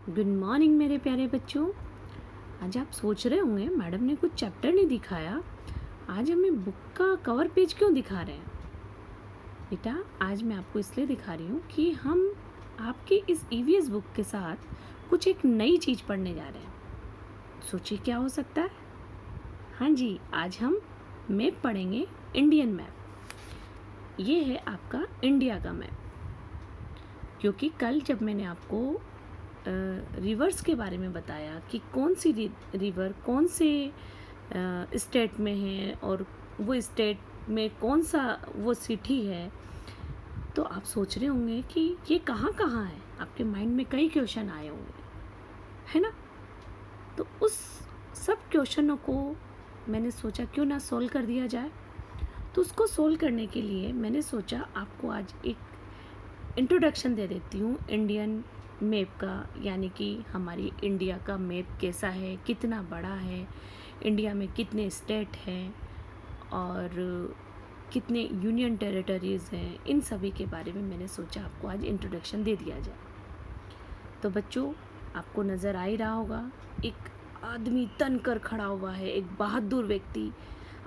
Good morning मेरे प्यारे बच्चों। आज आप सोच रहे होंगे मैडम ने कुछ चैप्टर नहीं दिखाया, आज हमें बुक का कवर पेज क्यों दिखा रहे हैं। बेटा आज मैं आपको इसलिए दिखा रही हूँ कि हम आपकी इस ईवीएस बुक के साथ कुछ एक नई चीज़ पढ़ने जा रहे हैं। सोचिए क्या हो सकता है। हाँ जी, आज हम मैप पढ़ेंगे, इंडियन मैप। ये है आपका इंडिया का मैप। क्योंकि कल जब मैंने आपको रिवर्स के बारे में बताया कि कौन सी रिवर कौन से स्टेट में है और वो स्टेट में कौन सा वो सिटी है, तो आप सोच रहे होंगे कि ये कहाँ कहाँ है। आपके माइंड में कई क्वेश्चन आए होंगे, है ना। तो उस सब क्वेश्चनों को मैंने सोचा क्यों ना सोल्व कर दिया जाए। तो उसको सोल्व करने के लिए मैंने सोचा आपको आज एक इंट्रोडक्शन दे देती हूँ इंडियन मैप का, यानी कि हमारी इंडिया का मैप कैसा है, कितना बड़ा है, इंडिया में कितने स्टेट हैं और कितने यूनियन टेरिटरीज़ हैं, इन सभी के बारे में मैंने सोचा आपको आज इंट्रोडक्शन दे दिया जाए। तो बच्चों आपको नज़र आ ही रहा होगा, एक आदमी तन कर खड़ा हुआ है, एक बहादुर व्यक्ति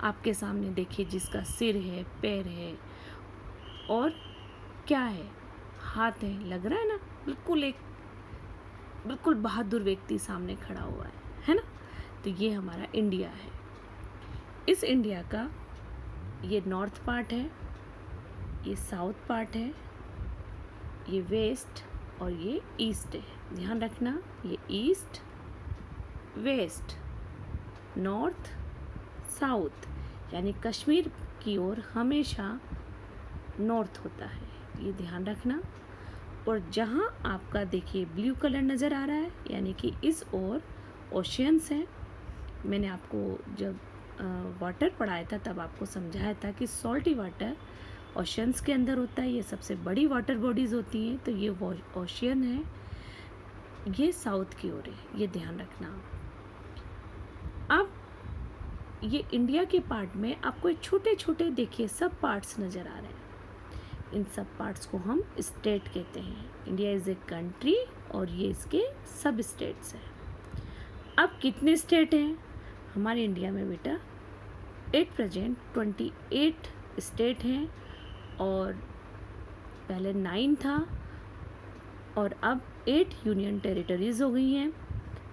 आपके सामने देखिए, जिसका सिर है, पैर है और क्या है, हाथ है। लग रहा है ना, बिल्कुल बहादुर व्यक्ति सामने खड़ा हुआ है ना। तो ये हमारा इंडिया है। इस इंडिया का ये नॉर्थ पार्ट है, ये साउथ पार्ट है, ये वेस्ट और ये ईस्ट है। ध्यान रखना, ये ईस्ट वेस्ट नॉर्थ साउथ, यानी कश्मीर की ओर हमेशा नॉर्थ होता है, ये ध्यान रखना। और जहाँ आपका देखिए ब्लू कलर नज़र आ रहा है, यानी कि इस ओर ओशियंस हैं। मैंने आपको जब वाटर पढ़ाया था तब आपको समझाया था कि सॉल्टी वाटर ओशियंस के अंदर होता है, ये सबसे बड़ी वाटर बॉडीज़ होती हैं। तो ये ओशियन है, ये साउथ की ओर है, ये ध्यान रखना। अब ये इंडिया के पार्ट में आपको छोटे छोटे देखिए सब पार्ट्स नज़र आ रहे हैं। इन सब पार्ट्स को हम स्टेट कहते हैं। इंडिया इज़ ए कंट्री और ये इसके सब स्टेट्स हैं। अब कितने स्टेट हैं हमारे इंडिया में बेटा? एट प्रेजेंट 28 स्टेट हैं, और पहले 9 था और अब 8 यूनियन टेरिटरीज़ हो गई हैं।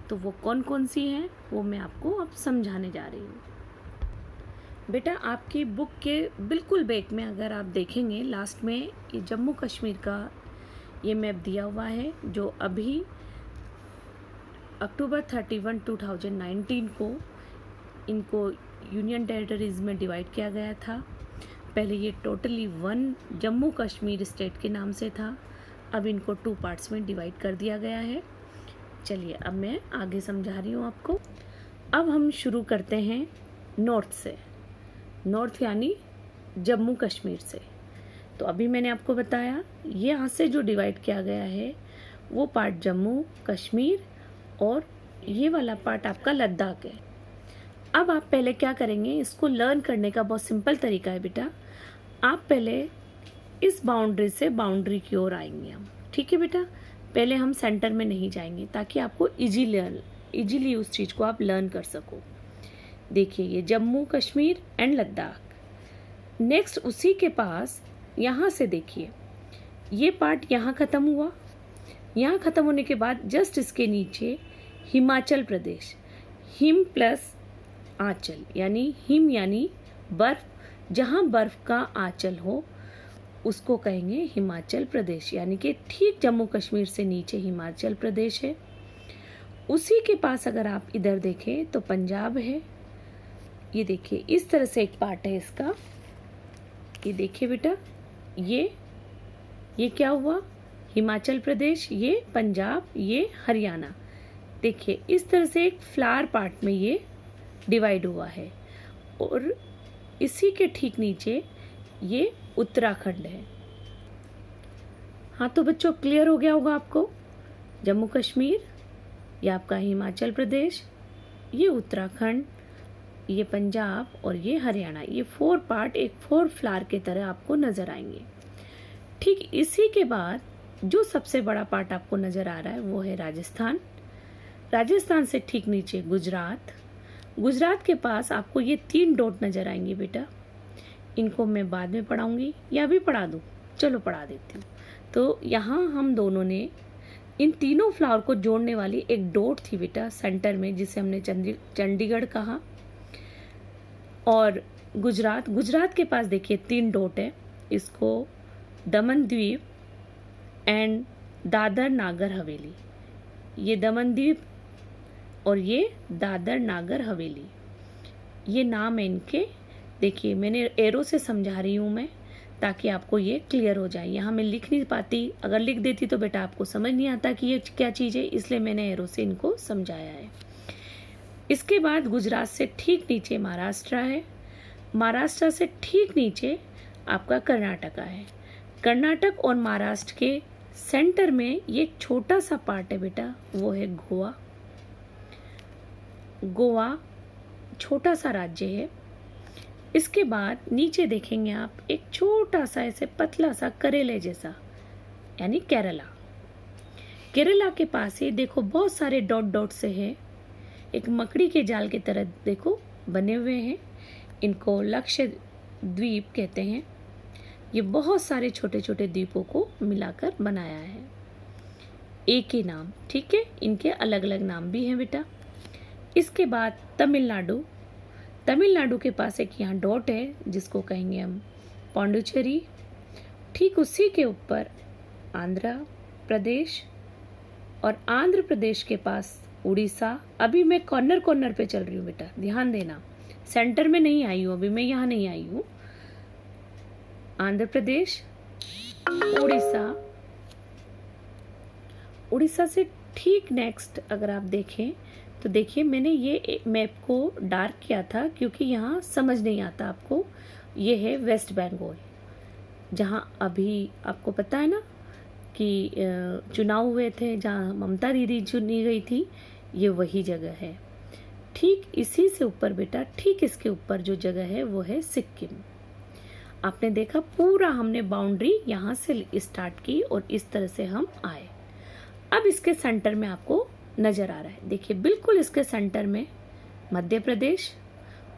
तो वो कौन कौन सी हैं वो मैं आपको अब समझाने जा रही हूँ। बेटा आपकी बुक के बिल्कुल बैक में अगर आप देखेंगे, लास्ट में ये जम्मू कश्मीर का ये मैप दिया हुआ है, जो अभी अक्टूबर 31, 2019 को इनको यूनियन टेरिटरीज़ में डिवाइड किया गया था। पहले ये टोटली 1 जम्मू कश्मीर स्टेट के नाम से था, अब इनको 2 पार्ट्स में डिवाइड कर दिया गया है। चलिए अब मैं आगे समझा रही हूँ आपको। अब हम शुरू करते हैं नॉर्थ से, नॉर्थ यानी जम्मू कश्मीर से। तो अभी मैंने आपको बताया ये यहाँ से जो डिवाइड किया गया है वो पार्ट जम्मू कश्मीर और ये वाला पार्ट आपका लद्दाख है। अब आप पहले क्या करेंगे, इसको लर्न करने का बहुत सिंपल तरीका है बेटा। आप पहले इस बाउंड्री से बाउंड्री की ओर आएंगे हम, ठीक है बेटा। पहले हम सेंटर में नहीं जाएंगे ताकि आपको इजीली उस चीज़ को आप लर्न कर सको। देखिए ये जम्मू कश्मीर एंड लद्दाख। नेक्स्ट उसी के पास यहाँ से देखिए ये पार्ट यहाँ ख़त्म हुआ। यहाँ ख़त्म होने के बाद जस्ट इसके नीचे हिमाचल प्रदेश, हिम प्लस आंचल, यानी हिम यानी बर्फ़, जहाँ बर्फ़ का आंचल हो उसको कहेंगे हिमाचल प्रदेश, यानी कि ठीक जम्मू कश्मीर से नीचे हिमाचल प्रदेश है। उसी के पास अगर आप इधर देखें तो पंजाब है। ये देखिए इस तरह से एक पार्ट है इसका, ये देखिए बेटा, ये क्या हुआ, हिमाचल प्रदेश, ये पंजाब, ये हरियाणा। देखिए इस तरह से एक फ्लावर पार्ट में ये डिवाइड हुआ है। और इसी के ठीक नीचे ये उत्तराखंड है। हाँ तो बच्चों क्लियर हो गया होगा आपको, जम्मू कश्मीर, ये आपका हिमाचल प्रदेश, ये उत्तराखंड, ये पंजाब और ये हरियाणा। ये 4 पार्ट एक 4 फ्लावर के तरह आपको नज़र आएंगे। ठीक इसी के बाद जो सबसे बड़ा पार्ट आपको नज़र आ रहा है वो है राजस्थान। राजस्थान से ठीक नीचे गुजरात। गुजरात के पास आपको ये 3 डॉट नज़र आएंगे बेटा। इनको मैं बाद में पढ़ाऊँगी या अभी पढ़ा दूँ? चलो पढ़ा देती हूँ। तो यहाँ हम दोनों ने इन तीनों फ्लावर को जोड़ने वाली एक डॉट थी बेटा सेंटर में, जिसे हमने चंडीगढ़ कहा। और गुजरात के पास देखिए 3 डॉट है, इसको दमन द्वीप एंड दादर नागर हवेली। ये दमन द्वीप और ये दादर नागर हवेली, ये नाम है इनके। देखिए मैंने एरो से समझा रही हूँ मैं, ताकि आपको ये क्लियर हो जाए। यहाँ मैं लिख नहीं पाती, अगर लिख देती तो बेटा आपको समझ नहीं आता कि ये क्या चीज़ है, इसलिए मैंने एरो से इनको समझाया है। इसके बाद गुजरात से ठीक नीचे महाराष्ट्र है। महाराष्ट्र से ठीक नीचे आपका कर्नाटका है। कर्नाटक और महाराष्ट्र के सेंटर में ये एक छोटा सा पार्ट है बेटा, वो है गोवा। गोवा छोटा सा राज्य है। इसके बाद नीचे देखेंगे आप एक छोटा सा ऐसे पतला सा करेले जैसा, यानी केरला। केरला के पास ही देखो बहुत सारे डॉट डॉट से है, एक मकड़ी के जाल की तरह देखो बने हुए हैं। इनको लक्षद्वीप कहते हैं। ये बहुत सारे छोटे छोटे द्वीपों को मिलाकर बनाया है, एक ही नाम, ठीक है। इनके अलग अलग नाम भी हैं बेटा। इसके बाद तमिलनाडु। तमिलनाडु के पास एक यहाँ डॉट है जिसको कहेंगे हम पौंडुचेरी। ठीक उसी के ऊपर आंध्र प्रदेश, और आंध्र प्रदेश के पास उड़ीसा। अभी मैं कॉर्नर पे चल रही हूँ बेटा, ध्यान देना, सेंटर में नहीं आई हूँ, अभी मैं यहाँ नहीं आई हूँ। आंध्र प्रदेश, उड़ीसा। उड़ीसा से ठीक नेक्स्ट अगर आप देखें तो देखिए मैंने ये मैप को डार्क किया था क्योंकि यहाँ समझ नहीं आता आपको। ये है वेस्ट बंगाल, जहाँ अभी आपको पता है ना कि चुनाव हुए थे, जहाँ ममता दीदी चुनी गई थी, ये वही जगह है। ठीक इसी से ऊपर बेटा, ठीक इसके ऊपर जो जगह है वो है सिक्किम। आपने देखा पूरा हमने बाउंड्री यहाँ से स्टार्ट की और इस तरह से हम आए। अब इसके सेंटर में आपको नजर आ रहा है, देखिए बिल्कुल इसके सेंटर में मध्य प्रदेश,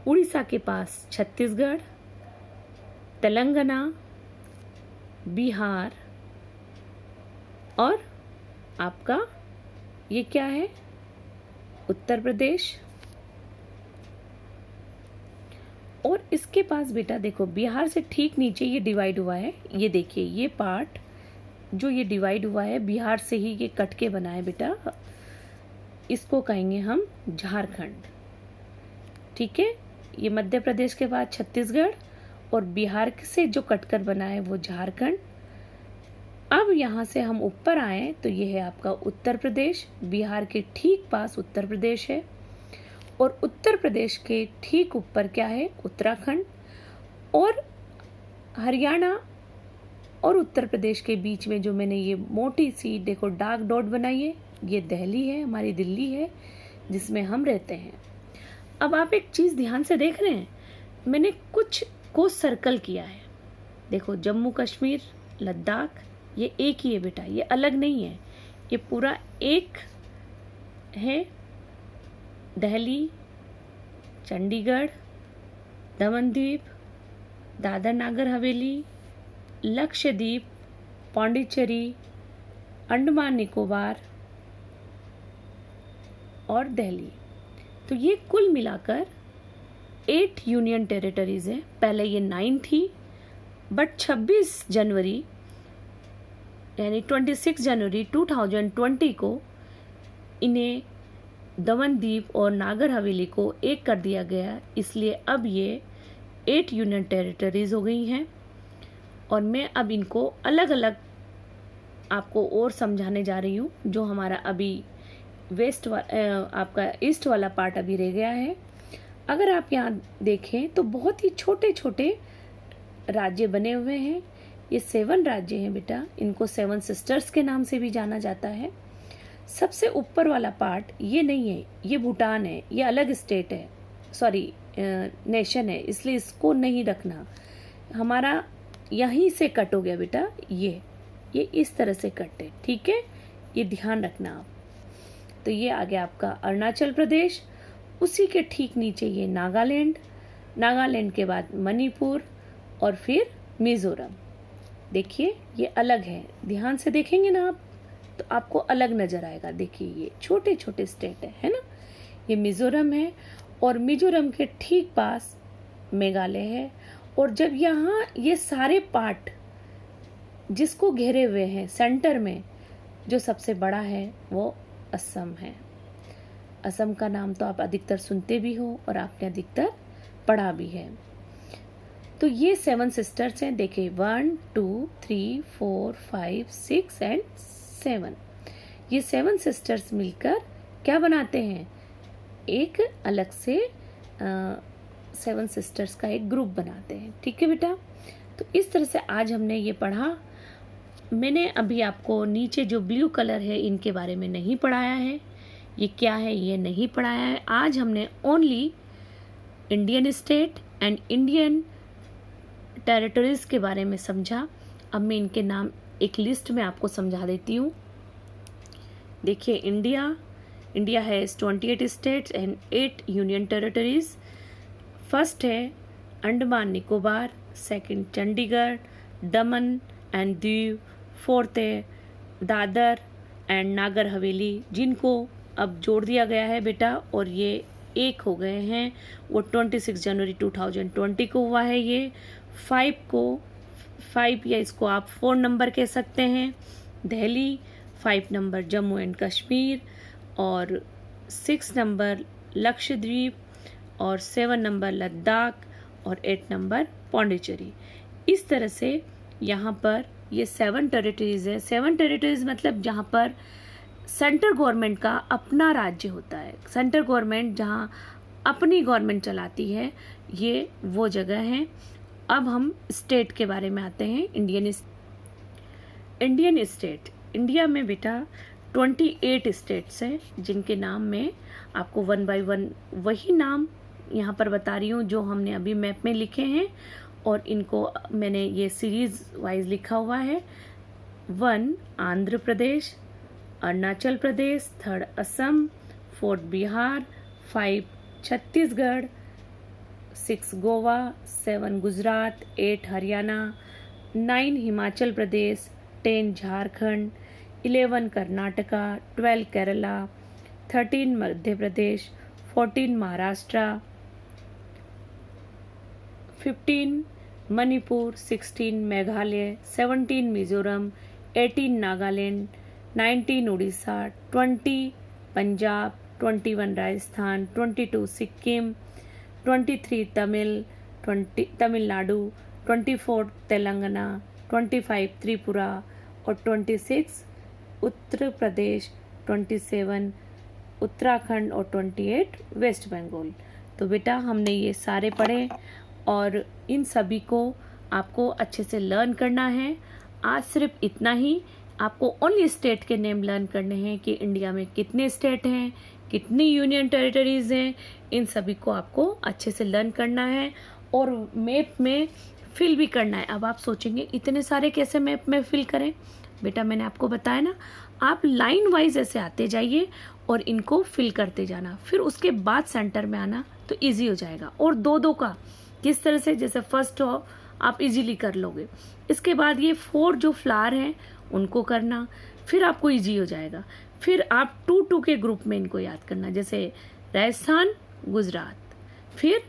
उड़ीसा के पास छत्तीसगढ़, तेलंगाना, बिहार, और आपका ये क्या है, उत्तर प्रदेश। और इसके पास बेटा देखो बिहार से ठीक नीचे ये डिवाइड हुआ है। ये देखिए ये पार्ट जो ये डिवाइड हुआ है बिहार से ही ये कट के बना है बेटा, इसको कहेंगे हम झारखंड, ठीक है। ये मध्य प्रदेश के बाद छत्तीसगढ़ और बिहार से जो कटकर बना है वो झारखंड। अब यहाँ से हम ऊपर आए तो ये है आपका उत्तर प्रदेश। बिहार के ठीक पास उत्तर प्रदेश है, और उत्तर प्रदेश के ठीक ऊपर क्या है, उत्तराखंड। और हरियाणा और उत्तर प्रदेश के बीच में जो मैंने ये मोटी सी देखो डार्क डॉट बनाई है, ये दिल्ली है, हमारी दिल्ली है जिसमें हम रहते हैं। अब आप एक चीज़ ध्यान से देख रहे हैं, मैंने कुछ को सर्कल किया है। देखो जम्मू कश्मीर, लद्दाख, ये एक ही है बेटा, ये अलग नहीं है, ये पूरा एक है। दिल्ली, चंडीगढ़, दमन द्वीप, दादर नागर हवेली, लक्षद्वीप, पौंडीचेरी, अंडमान निकोबार और दिल्ली। तो ये कुल मिलाकर 8 यूनियन टेरिटरीज हैं। पहले ये 9 थी, बट 26 जनवरी यानी 26 जनवरी 2020 को इन्हें दमन द्वीप और नागर हवेली को एक कर दिया गया, इसलिए अब ये 8 यूनियन टेरिटरीज हो गई हैं। और मैं अब इनको अलग अलग आपको और समझाने जा रही हूँ। जो हमारा अभी आपका ईस्ट वाला पार्ट अभी रह गया है। अगर आप यहाँ देखें तो बहुत ही छोटे छोटे राज्य बने हुए हैं। ये 7 राज्य हैं बेटा, इनको 7 सिस्टर्स के नाम से भी जाना जाता है। सबसे ऊपर वाला पार्ट ये नहीं है, ये भूटान है, ये अलग स्टेट है, सॉरी नेशन है, इसलिए इसको नहीं रखना। हमारा यहीं से कट हो गया बेटा, ये ये इस तरह से कटे, ठीक है, ये ध्यान रखना आप। तो ये आ गया आपका अरुणाचल प्रदेश, उसी के ठीक नीचे ये नागालैंड, नागालैंड के बाद मणिपुर और फिर मिज़ोरम। देखिए ये अलग है, ध्यान से देखेंगे ना आप तो आपको अलग नज़र आएगा। देखिए ये छोटे छोटे स्टेट है ना। ये मिज़ोरम है और मिज़ोरम के ठीक पास मेघालय है। और जब यहाँ ये सारे पार्ट जिसको घेरे हुए हैं, सेंटर में जो सबसे बड़ा है वो असम है। असम का नाम तो आप अधिकतर सुनते भी हो और आपने अधिकतर पढ़ा भी है। तो ये 7 सिस्टर्स हैं। देखिए 1 2 3 4 5 6 एंड 7। ये 7 सिस्टर्स मिलकर क्या बनाते हैं, एक अलग से 7 सिस्टर्स का एक ग्रुप बनाते हैं, ठीक है बेटा। तो इस तरह से आज हमने ये पढ़ा। मैंने अभी आपको नीचे जो ब्लू कलर है इनके बारे में नहीं पढ़ाया है, ये क्या है ये नहीं पढ़ाया है। आज हमने only Indian state and Indian territories के बारे में समझा। अब मैं इनके नाम एक लिस्ट में आपको समझा देती हूँ। देखिए India has 28 states and 8 union territories. First है Andaman Nicobar, second Chandigarh, Daman and Diu, fourth है दादर एंड नागर हवेली, जिनको अब जोड़ दिया गया है बेटा और ये एक हो गए हैं। वो 26 जनवरी 2020 को हुआ है। ये 5 या इसको आप 4 नंबर कह सकते हैं दिल्ली, 5 नंबर जम्मू एंड कश्मीर और 6 नंबर लक्षद्वीप और 7 नंबर लद्दाख और 8 नंबर पौंडीचेरी। इस तरह से यहाँ पर ये 7 टेरिटरीज है। 7 टेरिटरीज मतलब जहाँ पर सेंट्रल गवर्नमेंट का अपना राज्य होता है, सेंट्रल गवर्नमेंट जहाँ अपनी गवर्नमेंट चलाती है, ये वो जगह है। अब हम स्टेट के बारे में आते हैं। इंडियन स्टेट, इंडिया में बेटा 28 स्टेट्स हैं, जिनके नाम में आपको 1 बाय 1 वही नाम यहाँ पर बता रही हूँ जो हमने अभी मैप में लिखे हैं और इनको मैंने ये सीरीज वाइज लिखा हुआ है। 1 आंध्र प्रदेश, अरुणाचल प्रदेश, 3 असम, 4 बिहार, 5 छत्तीसगढ़, 6 गोवा, 7 गुजरात, 8 हरियाणा, 9 हिमाचल प्रदेश, 10 झारखंड, 11 कर्नाटका, 12 केरला, 13 मध्य प्रदेश, 14 महाराष्ट्र, 15 मणिपुर, 16 मेघालय, 17 मिजोरम, 18 नागालैंड, 19 उड़ीसा, 20 पंजाब, 21 राजस्थान, 22 सिक्किम, 23 तमिलनाडु, 24 तेलंगाना, 25 त्रिपुरा और 26 उत्तर प्रदेश, 27 उत्तराखंड और 28 वेस्ट बंगाल। तो बेटा हमने ये सारे पढ़े और इन सभी को आपको अच्छे से लर्न करना है। आज सिर्फ इतना ही, आपको ओनली स्टेट के नेम लर्न करने हैं कि इंडिया में कितने स्टेट हैं, कितनी यूनियन टेरिटरीज हैं, इन सभी को आपको अच्छे से लर्न करना है और मैप में फिल भी करना है। अब आप सोचेंगे इतने सारे कैसे मैप में फिल करें? बेटा मैंने आपको बताया ना, आप लाइन वाइज ऐसे आते जाइए और इनको फिल करते जाना, फिर उसके बाद सेंटर में आना तो इजी हो जाएगा। और 2-2 का किस तरह से, जैसे फर्स्ट हो आप इजीली कर लोगे, इसके बाद ये 4 जो फ्लावर हैं उनको करना, फिर आपको इजी हो जाएगा। फिर आप 2-2 के ग्रुप में इनको याद करना, जैसे राजस्थान, गुजरात, फिर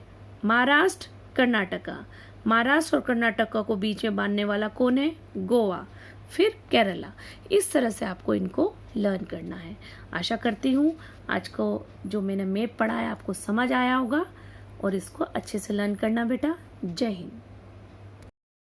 महाराष्ट्र, कर्नाटका, महाराष्ट्र और कर्नाटका को बीच में बांधने वाला कौन है? गोवा, फिर केरला। इस तरह से आपको इनको लर्न करना है। आशा करती हूँ आज को जो मैंने मैप पढ़ाया आपको समझ आया होगा और इसको अच्छे से लर्न करना बेटा। जय हिंद।